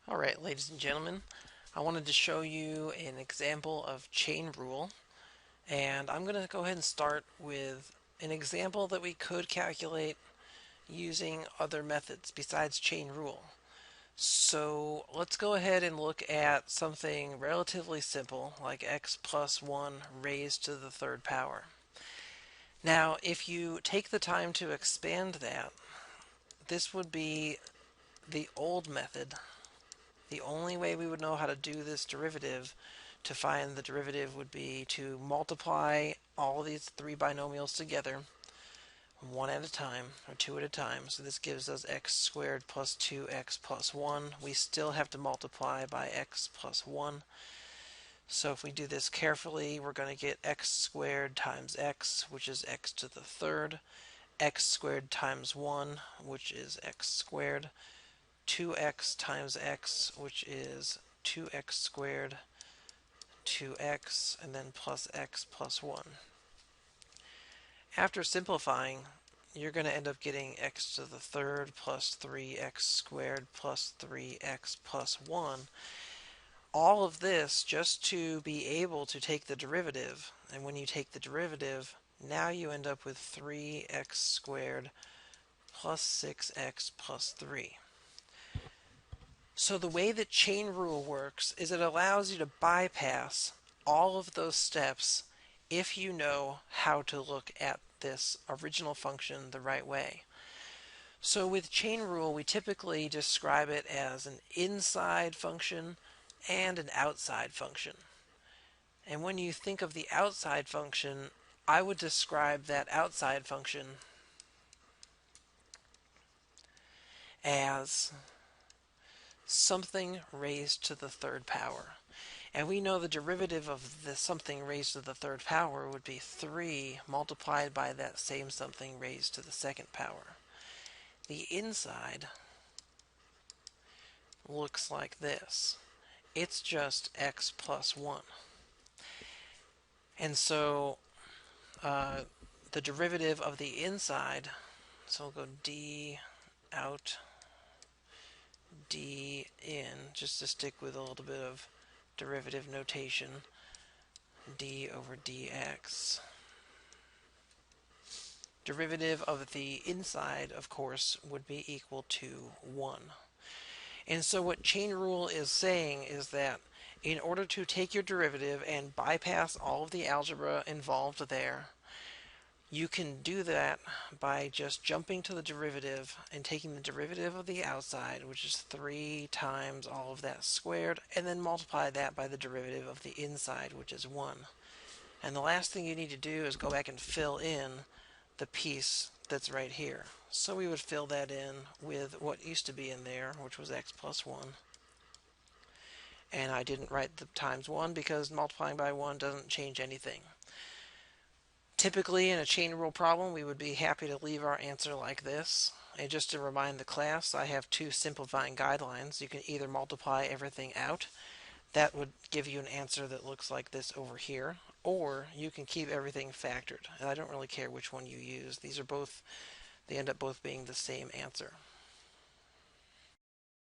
Alright, ladies and gentlemen, I wanted to show you an example of chain rule, and I'm going to go ahead and start with an example that we could calculate using other methods besides chain rule. So let's go ahead and look at something relatively simple like x plus 1 raised to the third power. Now, if you take the time to expand that, this would be the old method. The only way we would know how to do this derivative to find the derivative would be to multiply all of these three binomials together one at a time, or two at a time. So this gives us x squared plus 2x plus 1. We still have to multiply by x plus 1. So if we do this carefully, we're going to get x squared times x, which is x to the third, x squared times 1, which is x squared, 2x times x, which is 2x squared, 2x, and then plus x plus 1. After simplifying, you're going to end up getting x to the third plus 3x squared plus 3x plus 1. All of this just to be able to take the derivative. And when you take the derivative, now you end up with 3x squared plus 6x plus 3. So the way that chain rule works is it allows you to bypass all of those steps if you know how to look at this original function the right way. So with chain rule, we typically describe it as an inside function and an outside function. And when you think of the outside function, I would describe that outside function as something raised to the third power. And we know the derivative of the something raised to the third power would be 3 multiplied by that same something raised to the second power. The inside looks like this. It's just x plus 1. And so the derivative of the inside, so we'll go d out, d in, just to stick with a little bit of derivative notation, d over dx. Derivative of the inside, of course, would be equal to 1. And so what chain rule is saying is that in order to take your derivative and bypass all of the algebra involved there, you can do that by just jumping to the derivative and taking the derivative of the outside, which is 3 times all of that squared, and then multiply that by the derivative of the inside, which is 1. And the last thing you need to do is go back and fill in the piece that's right here. So we would fill that in with what used to be in there, which was x plus 1. And I didn't write the times 1 because multiplying by 1 doesn't change anything. Typically in a chain rule problem, we would be happy to leave our answer like this. And just to remind the class, I have two simplifying guidelines. You can either multiply everything out. That would give you an answer that looks like this over here. Or you can keep everything factored. And I don't really care which one you use. These are both, they end up both being the same answer.